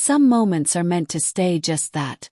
Some moments are meant to stay just that.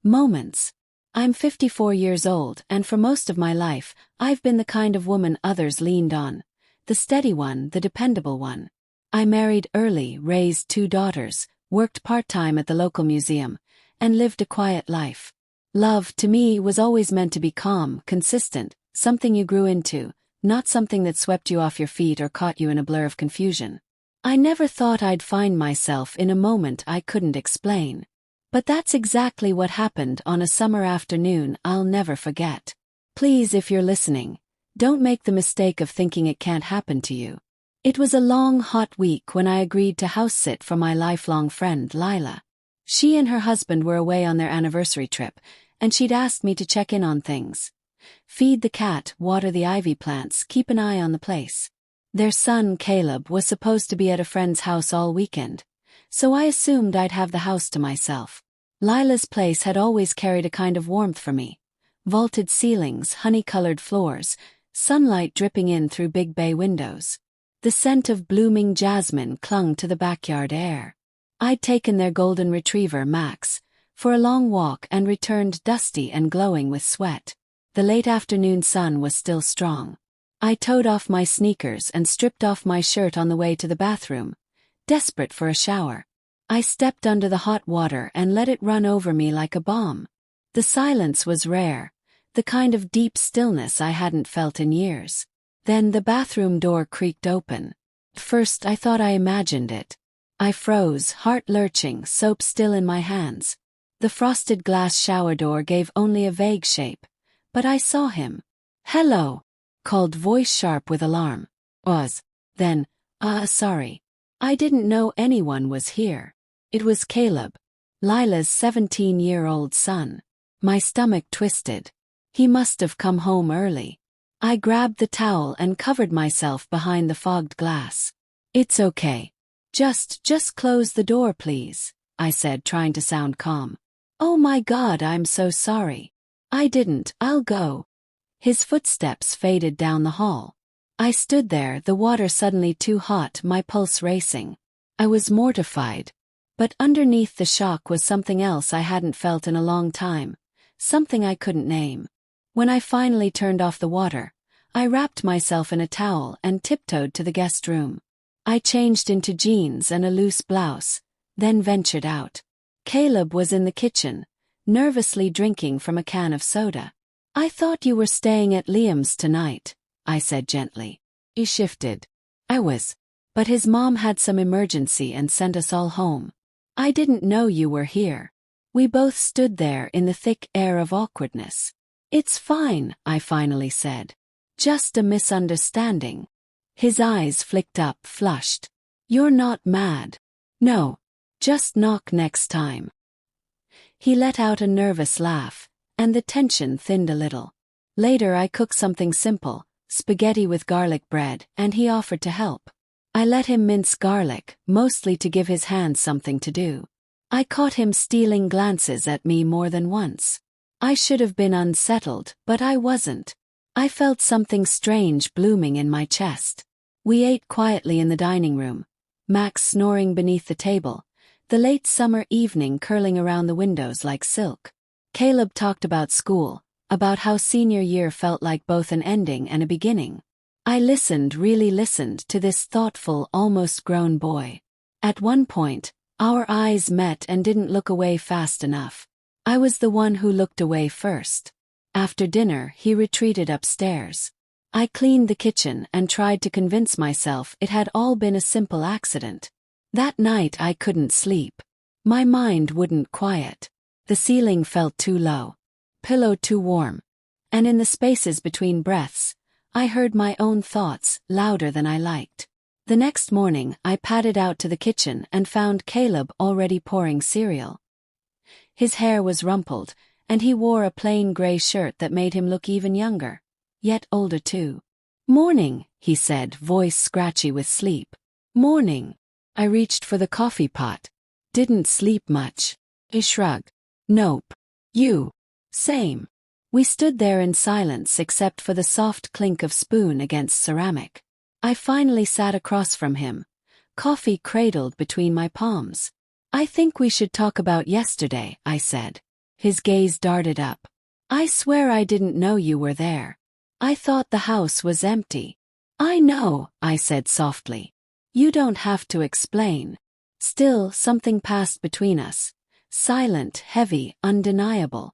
Moments. I'm 54 years old, and for most of my life, I've been the kind of woman others leaned on. The steady one, the dependable one. I married early, raised 2 daughters, worked part-time at the local museum, and lived a quiet life. Love, to me, was always meant to be calm, consistent, something you grew into, not something that swept you off your feet or caught you in a blur of confusion. I never thought I'd find myself in a moment I couldn't explain. But that's exactly what happened on a summer afternoon I'll never forget. Please, if you're listening, don't make the mistake of thinking it can't happen to you. It was a long, hot week when I agreed to house-sit for my lifelong friend, Lila. She and her husband were away on their anniversary trip, and she'd asked me to check in on things. Feed the cat, water the ivy plants, keep an eye on the place. Their son, Caleb, was supposed to be at a friend's house all weekend, so I assumed I'd have the house to myself. Lila's place had always carried a kind of warmth for me. Vaulted ceilings, honey-colored floors, sunlight dripping in through big bay windows. The scent of blooming jasmine clung to the backyard air. I'd taken their golden retriever, Max, for a long walk and returned dusty and glowing with sweat. The late afternoon sun was still strong. I towed off my sneakers and stripped off my shirt on the way to the bathroom, desperate for a shower. I stepped under the hot water and let it run over me like a bomb. The silence was rare, the kind of deep stillness I hadn't felt in years. Then the bathroom door creaked open. At first I thought I imagined it. I froze, heart lurching, soap still in my hands. The frosted glass shower door gave only a vague shape, but I saw him. "Hello," called voice sharp with alarm. Then, sorry. I didn't know anyone was here. It was Caleb, Lila's 17-year-old son. My stomach twisted. He must have come home early. I grabbed the towel and covered myself behind the fogged glass. "It's okay. Just close the door, please," I said, trying to sound calm. "Oh my God, I'm so sorry." "I'll go." His footsteps faded down the hall. I stood there, the water suddenly too hot, my pulse racing. I was mortified. But underneath the shock was something else I hadn't felt in a long time, something I couldn't name. When I finally turned off the water, I wrapped myself in a towel and tiptoed to the guest room. I changed into jeans and a loose blouse, then ventured out. Caleb was in the kitchen, nervously drinking from a can of soda. "I thought you were staying at Liam's tonight," I said gently. He shifted. "I was. But his mom had some emergency and sent us all home. I didn't know you were here." We both stood there in the thick air of awkwardness. "It's fine," I finally said. "Just a misunderstanding." His eyes flicked up, flushed. "You're not mad?" "No. Just knock next time." He let out a nervous laugh, and the tension thinned a little. Later I cooked something simple, spaghetti with garlic bread, and he offered to help. I let him mince garlic, mostly to give his hands something to do. I caught him stealing glances at me more than once. I should have been unsettled, but I wasn't. I felt something strange blooming in my chest. We ate quietly in the dining room, Max snoring beneath the table, the late summer evening curling around the windows like silk. Caleb talked about school, about how senior year felt like both an ending and a beginning. I listened, really listened to this thoughtful, almost grown boy. At one point, our eyes met and didn't look away fast enough. I was the one who looked away first. After dinner, he retreated upstairs. I cleaned the kitchen and tried to convince myself it had all been a simple accident. That night I couldn't sleep. My mind wouldn't quiet. The ceiling felt too low, pillow too warm, and in the spaces between breaths, I heard my own thoughts, louder than I liked. The next morning, I padded out to the kitchen and found Caleb already pouring cereal. His hair was rumpled, and he wore a plain gray shirt that made him look even younger, yet older too. "Morning," he said, voice scratchy with sleep. "Morning." I reached for the coffee pot. "Didn't sleep much." He shrugged. "Nope. You?" "Same." We stood there in silence except for the soft clink of spoon against ceramic. I finally sat across from him, coffee cradled between my palms. I think we should talk about yesterday, I said. His gaze darted up. I swear I didn't know you were there. I thought the house was empty. I know, I said softly. You don't have to explain. Still, something passed between us. Silent, heavy, undeniable.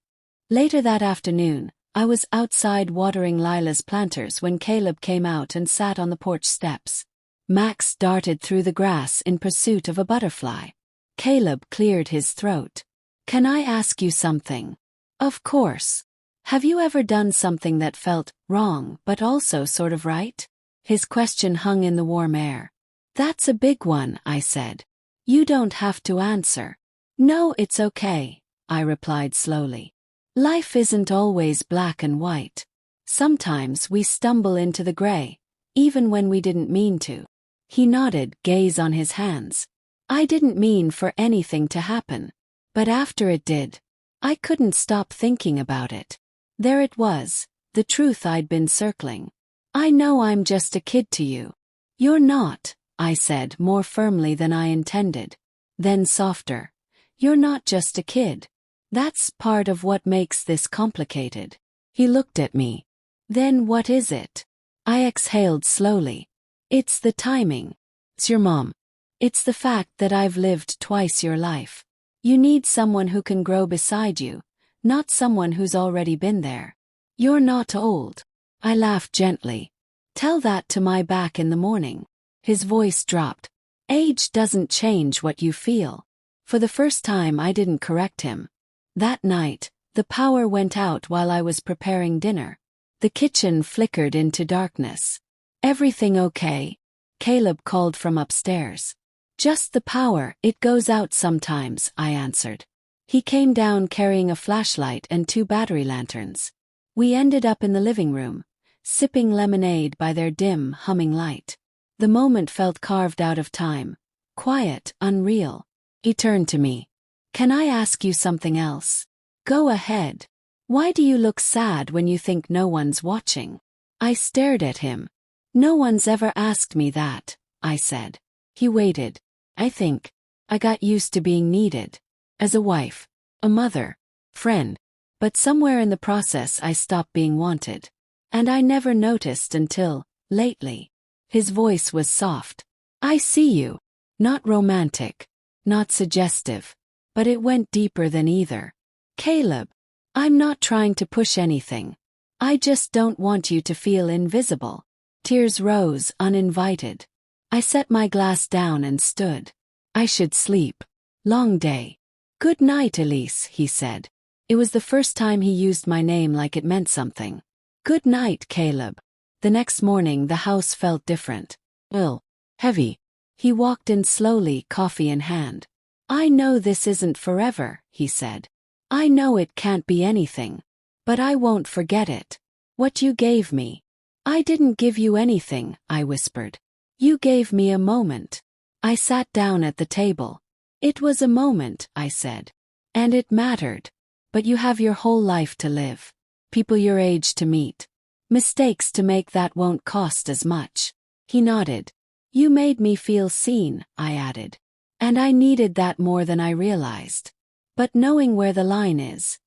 Later that afternoon, I was outside watering Lila's planters when Caleb came out and sat on the porch steps. Max darted through the grass in pursuit of a butterfly. Caleb cleared his throat. Can I ask you something? Of course. Have you ever done something that felt wrong but also sort of right? His question hung in the warm air. That's a big one, I said. You don't have to answer. No, it's okay, I replied slowly. Life isn't always black and white. Sometimes we stumble into the gray, even when we didn't mean to. He nodded, gaze on his hands. I didn't mean for anything to happen. But after it did, I couldn't stop thinking about it. There it was, the truth I'd been circling. I know I'm just a kid to you. You're not, I said more firmly than I intended. Then softer. You're not just a kid. That's part of what makes this complicated. He looked at me. Then what is it? I exhaled slowly. It's the timing. It's your mom. It's the fact that I've lived twice your life. You need someone who can grow beside you, not someone who's already been there. You're not old. I laughed gently. Tell that to my back in the morning. His voice dropped. Age doesn't change what you feel. For the first time I didn't correct him. That night, the power went out while I was preparing dinner. The kitchen flickered into darkness. Everything okay? Caleb called from upstairs. Just the power, it goes out sometimes, I answered. He came down carrying a flashlight and 2 battery lanterns. We ended up in the living room, sipping lemonade by their dim, humming light. The moment felt carved out of time. Quiet, unreal. He turned to me. Can I ask you something else? Go ahead. Why do you look sad when you think no one's watching? I stared at him. No one's ever asked me that, I said. He waited. I think I got used to being needed. As a wife, a mother, friend. But somewhere in the process I stopped being wanted. And I never noticed until, lately. His voice was soft. I see you. Not romantic. Not suggestive. But it went deeper than either. Caleb, I'm not trying to push anything. I just don't want you to feel invisible. Tears rose uninvited. I set my glass down and stood. I should sleep. Long day. Good night, Elise, he said. It was the first time he used my name like it meant something. Good night, Caleb. The next morning the house felt different. Ill. Heavy. He walked in slowly, coffee in hand. I know this isn't forever, he said. I know it can't be anything. But I won't forget it. What you gave me. I didn't give you anything, I whispered. You gave me a moment. I sat down at the table. It was a moment, I said. And it mattered. But you have your whole life to live. People your age to meet. Mistakes to make that won't cost as much. He nodded. You made me feel seen, I added. And I needed that more than I realized. But knowing where the line is,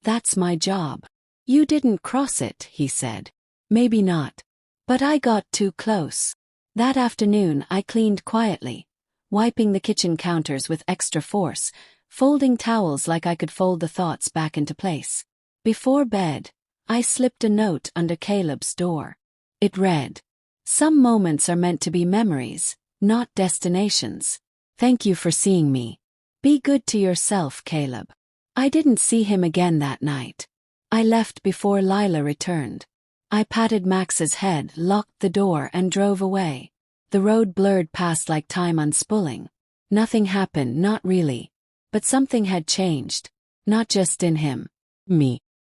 that's my job. You didn't cross it, he said. Maybe not. But I got too close. That afternoon I cleaned quietly, wiping the kitchen counters with extra force, folding towels like I could fold the thoughts back into place. Before bed, I slipped a note under Caleb's door. It read, Some moments are meant to be memories, not destinations. Thank you for seeing me. Be good to yourself, Caleb. I didn't see him again that night. I left before Lila returned. I patted Max's head, locked the door and drove away. The road blurred past like time unspooling. Nothing happened, not really. But something had changed. Not just in him. Me.